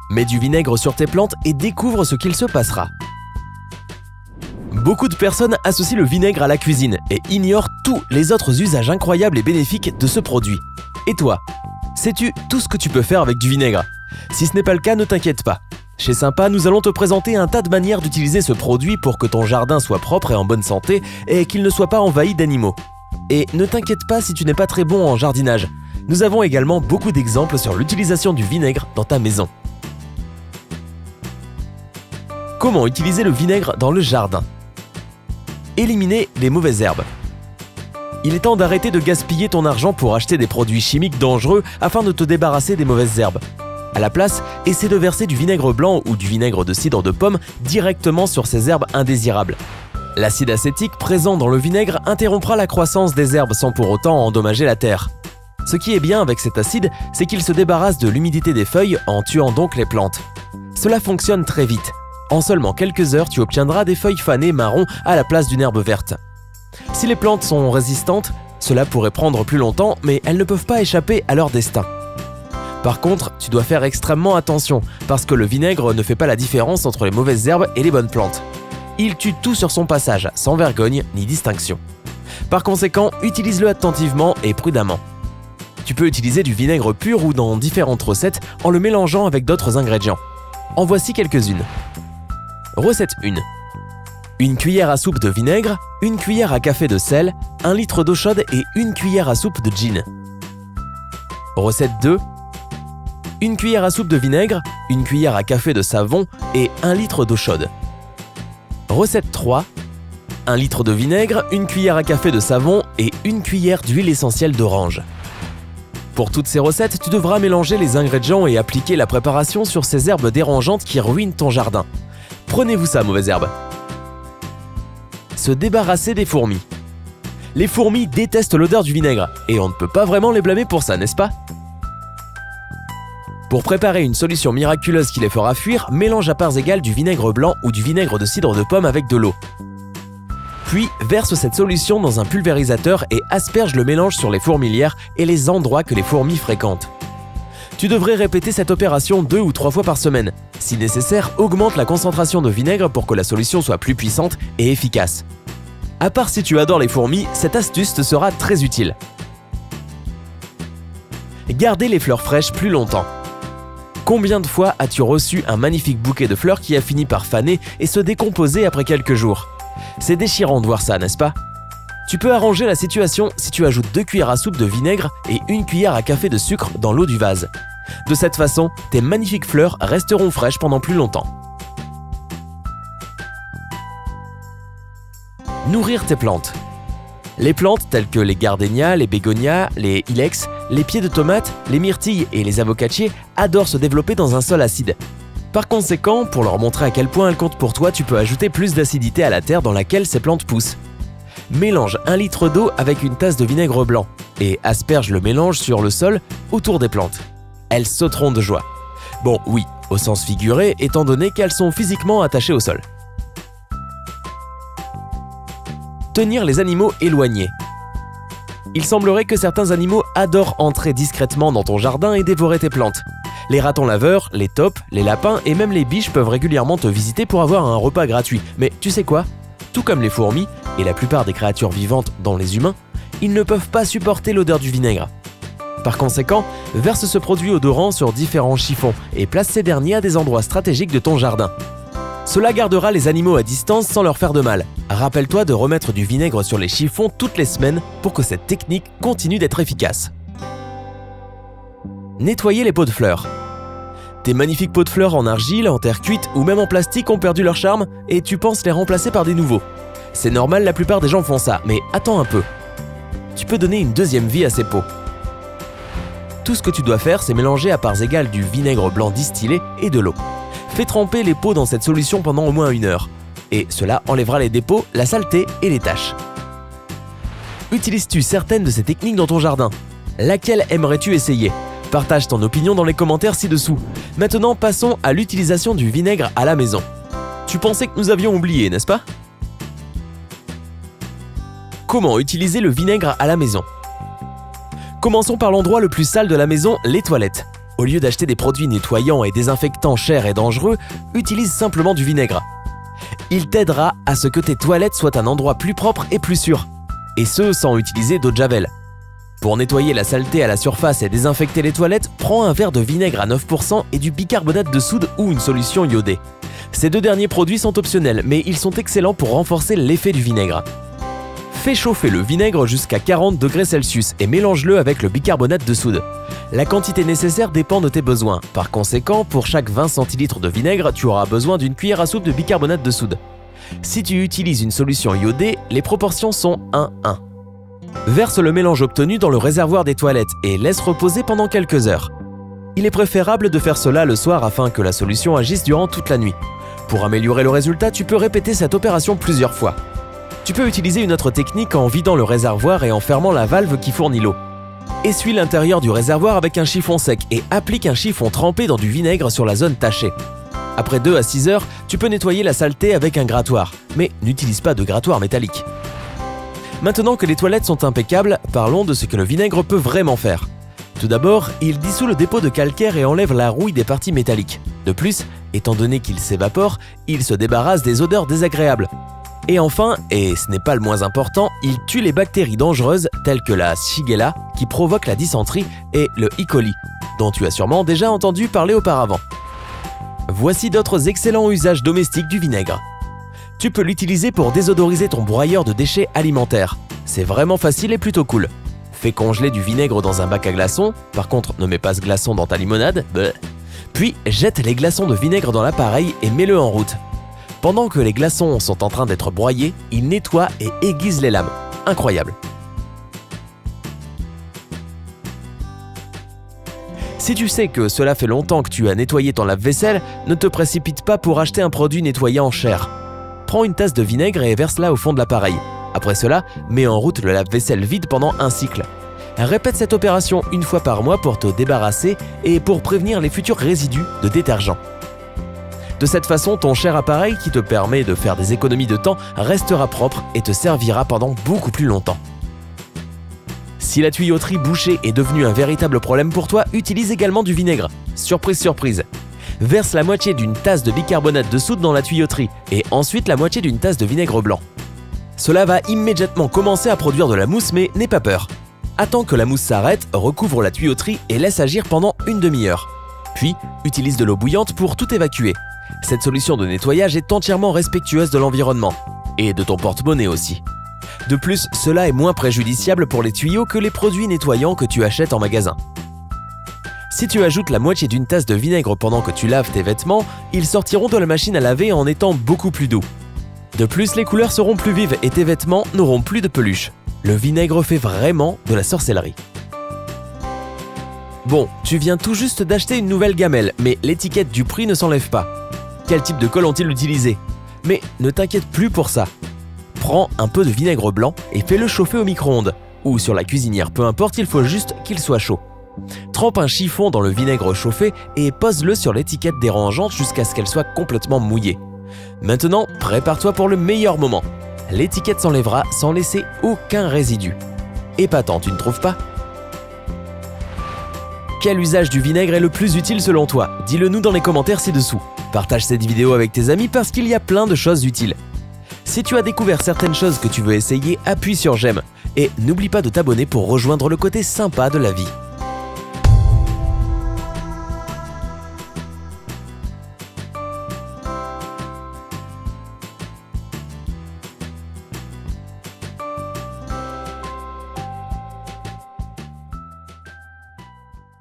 Mets du vinaigre sur tes plantes et découvre ce qu'il se passera. Beaucoup de personnes associent le vinaigre à la cuisine et ignorent tous les autres usages incroyables et bénéfiques de ce produit. Et toi, sais-tu tout ce que tu peux faire avec du vinaigre? Si ce n'est pas le cas, ne t'inquiète pas. Chez Sympa, nous allons te présenter un tas de manières d'utiliser ce produit pour que ton jardin soit propre et en bonne santé et qu'il ne soit pas envahi d'animaux. Et ne t'inquiète pas si tu n'es pas très bon en jardinage. Nous avons également beaucoup d'exemples sur l'utilisation du vinaigre dans ta maison. Comment utiliser le vinaigre dans le jardin? Éliminer les mauvaises herbes. Il est temps d'arrêter de gaspiller ton argent pour acheter des produits chimiques dangereux afin de te débarrasser des mauvaises herbes. À la place, essaie de verser du vinaigre blanc ou du vinaigre de cidre de pomme directement sur ces herbes indésirables. L'acide acétique présent dans le vinaigre interrompra la croissance des herbes sans pour autant endommager la terre. Ce qui est bien avec cet acide, c'est qu'il se débarrasse de l'humidité des feuilles en tuant donc les plantes. Cela fonctionne très vite. En seulement quelques heures, tu obtiendras des feuilles fanées marron à la place d'une herbe verte. Si les plantes sont résistantes, cela pourrait prendre plus longtemps, mais elles ne peuvent pas échapper à leur destin. Par contre, tu dois faire extrêmement attention, parce que le vinaigre ne fait pas la différence entre les mauvaises herbes et les bonnes plantes. Il tue tout sur son passage, sans vergogne ni distinction. Par conséquent, utilise-le attentivement et prudemment. Tu peux utiliser du vinaigre pur ou dans différentes recettes en le mélangeant avec d'autres ingrédients. En voici quelques-unes. Recette 1. Une cuillère à soupe de vinaigre, une cuillère à café de sel, 1 litre d'eau chaude et une cuillère à soupe de gin. Recette 2. Une cuillère à soupe de vinaigre, une cuillère à café de savon et 1 litre d'eau chaude. Recette 3. 1 litre de vinaigre, une cuillère à café de savon et une cuillère d'huile essentielle d'orange. Pour toutes ces recettes, tu devras mélanger les ingrédients et appliquer la préparation sur ces herbes dérangeantes qui ruinent ton jardin. Prenez-vous ça, mauvaise herbe. Se débarrasser des fourmis. Les fourmis détestent l'odeur du vinaigre et on ne peut pas vraiment les blâmer pour ça, n'est-ce pas? Pour préparer une solution miraculeuse qui les fera fuir, mélange à parts égales du vinaigre blanc ou du vinaigre de cidre de pomme avec de l'eau. Puis, verse cette solution dans un pulvérisateur et asperge le mélange sur les fourmilières et les endroits que les fourmis fréquentent. Tu devrais répéter cette opération 2 ou 3 fois par semaine. Si nécessaire, augmente la concentration de vinaigre pour que la solution soit plus puissante et efficace. À part si tu adores les fourmis, cette astuce te sera très utile. Gardez les fleurs fraîches plus longtemps. Combien de fois as-tu reçu un magnifique bouquet de fleurs qui a fini par faner et se décomposer après quelques jours? C'est déchirant de voir ça, n'est-ce pas? Tu peux arranger la situation si tu ajoutes 2 cuillères à soupe de vinaigre et 1 cuillère à café de sucre dans l'eau du vase. De cette façon, tes magnifiques fleurs resteront fraîches pendant plus longtemps. Nourrir tes plantes. Les plantes telles que les gardénias, les bégonias, les ilex, les pieds de tomates, les myrtilles et les avocatiers adorent se développer dans un sol acide. Par conséquent, pour leur montrer à quel point elles comptent pour toi, tu peux ajouter plus d'acidité à la terre dans laquelle ces plantes poussent. Mélange 1 litre d'eau avec une tasse de vinaigre blanc et asperge le mélange sur le sol autour des plantes. Elles sauteront de joie. Bon, oui, au sens figuré, étant donné qu'elles sont physiquement attachées au sol. Tenir les animaux éloignés. Il semblerait que certains animaux adorent entrer discrètement dans ton jardin et dévorer tes plantes. Les ratons laveurs, les taupes, les lapins et même les biches peuvent régulièrement te visiter pour avoir un repas gratuit. Mais tu sais quoi? Tout comme les fourmis et la plupart des créatures vivantes, dont les humains, ils ne peuvent pas supporter l'odeur du vinaigre. Par conséquent, verse ce produit odorant sur différents chiffons et place ces derniers à des endroits stratégiques de ton jardin. Cela gardera les animaux à distance sans leur faire de mal. Rappelle-toi de remettre du vinaigre sur les chiffons toutes les semaines pour que cette technique continue d'être efficace. Nettoyer les pots de fleurs. Tes magnifiques pots de fleurs en argile, en terre cuite ou même en plastique ont perdu leur charme et tu penses les remplacer par des nouveaux. C'est normal, la plupart des gens font ça, mais attends un peu. Tu peux donner une deuxième vie à ces pots. Tout ce que tu dois faire, c'est mélanger à parts égales du vinaigre blanc distillé et de l'eau. Fais tremper les pots dans cette solution pendant au moins 1 heure. Et cela enlèvera les dépôts, la saleté et les taches. Utilises-tu certaines de ces techniques dans ton jardin? Laquelle aimerais-tu essayer? Partage ton opinion dans les commentaires ci-dessous. Maintenant, passons à l'utilisation du vinaigre à la maison. Tu pensais que nous avions oublié, n'est-ce pas? Comment utiliser le vinaigre à la maison? Commençons par l'endroit le plus sale de la maison, les toilettes. Au lieu d'acheter des produits nettoyants et désinfectants chers et dangereux, utilise simplement du vinaigre. Il t'aidera à ce que tes toilettes soient un endroit plus propre et plus sûr, et ce sans utiliser d'eau de javel. Pour nettoyer la saleté à la surface et désinfecter les toilettes, prends un verre de vinaigre à 9% et du bicarbonate de soude ou une solution iodée. Ces deux derniers produits sont optionnels, mais ils sont excellents pour renforcer l'effet du vinaigre. Fais chauffer le vinaigre jusqu'à 40 degrés Celsius et mélange-le avec le bicarbonate de soude. La quantité nécessaire dépend de tes besoins. Par conséquent, pour chaque 20 centilitres de vinaigre, tu auras besoin d'une cuillère à soupe de bicarbonate de soude. Si tu utilises une solution iodée, les proportions sont 1:1. Verse le mélange obtenu dans le réservoir des toilettes et laisse reposer pendant quelques heures. Il est préférable de faire cela le soir afin que la solution agisse durant toute la nuit. Pour améliorer le résultat, tu peux répéter cette opération plusieurs fois. Tu peux utiliser une autre technique en vidant le réservoir et en fermant la valve qui fournit l'eau. Essuie l'intérieur du réservoir avec un chiffon sec et applique un chiffon trempé dans du vinaigre sur la zone tachée. Après 2 à 6 heures, tu peux nettoyer la saleté avec un grattoir, mais n'utilise pas de grattoir métallique. Maintenant que les toilettes sont impeccables, parlons de ce que le vinaigre peut vraiment faire. Tout d'abord, il dissout le dépôt de calcaire et enlève la rouille des parties métalliques. De plus, étant donné qu'il s'évapore, il se débarrasse des odeurs désagréables. Et enfin, et ce n'est pas le moins important, il tue les bactéries dangereuses telles que la Shigella qui provoque la dysenterie et le E. coli, dont tu as sûrement déjà entendu parler auparavant. Voici d'autres excellents usages domestiques du vinaigre. Tu peux l'utiliser pour désodoriser ton broyeur de déchets alimentaires. C'est vraiment facile et plutôt cool. Fais congeler du vinaigre dans un bac à glaçons, par contre ne mets pas ce glaçon dans ta limonade, puis jette les glaçons de vinaigre dans l'appareil et mets-le en route. Pendant que les glaçons sont en train d'être broyés, il nettoie et aiguise les lames. Incroyable! Si tu sais que cela fait longtemps que tu as nettoyé ton lave-vaisselle, ne te précipite pas pour acheter un produit nettoyant cher. Prends une tasse de vinaigre et verse-la au fond de l'appareil. Après cela, mets en route le lave-vaisselle vide pendant un cycle. Répète cette opération une fois par mois pour te débarrasser et pour prévenir les futurs résidus de détergent. De cette façon, ton cher appareil qui te permet de faire des économies de temps restera propre et te servira pendant beaucoup plus longtemps. Si la tuyauterie bouchée est devenue un véritable problème pour toi, utilise également du vinaigre. Surprise, surprise! Verse la moitié d'une tasse de bicarbonate de soude dans la tuyauterie et ensuite la moitié d'une tasse de vinaigre blanc. Cela va immédiatement commencer à produire de la mousse, mais n'aie pas peur. Attends que la mousse s'arrête, recouvre la tuyauterie et laisse agir pendant une demi-heure. Puis, utilise de l'eau bouillante pour tout évacuer. Cette solution de nettoyage est entièrement respectueuse de l'environnement et de ton porte-monnaie aussi. De plus, cela est moins préjudiciable pour les tuyaux que les produits nettoyants que tu achètes en magasin. Si tu ajoutes la moitié d'une tasse de vinaigre pendant que tu laves tes vêtements, ils sortiront de la machine à laver en étant beaucoup plus doux. De plus, les couleurs seront plus vives et tes vêtements n'auront plus de peluche. Le vinaigre fait vraiment de la sorcellerie. Bon, tu viens tout juste d'acheter une nouvelle gamelle, mais l'étiquette du prix ne s'enlève pas. Quel type de colle ont-ils utilisé? Mais ne t'inquiète plus pour ça. Prends un peu de vinaigre blanc et fais-le chauffer au micro-ondes, ou sur la cuisinière, peu importe, il faut juste qu'il soit chaud. Trempe un chiffon dans le vinaigre chauffé et pose-le sur l'étiquette dérangeante jusqu'à ce qu'elle soit complètement mouillée. Maintenant, prépare-toi pour le meilleur moment. L'étiquette s'enlèvera sans laisser aucun résidu. Épatant, tu ne trouves pas? Quel usage du vinaigre est le plus utile selon toi? Dis-le nous dans les commentaires ci-dessous. Partage cette vidéo avec tes amis parce qu'il y a plein de choses utiles. Si tu as découvert certaines choses que tu veux essayer, appuie sur j'aime. Et n'oublie pas de t'abonner pour rejoindre le côté sympa de la vie.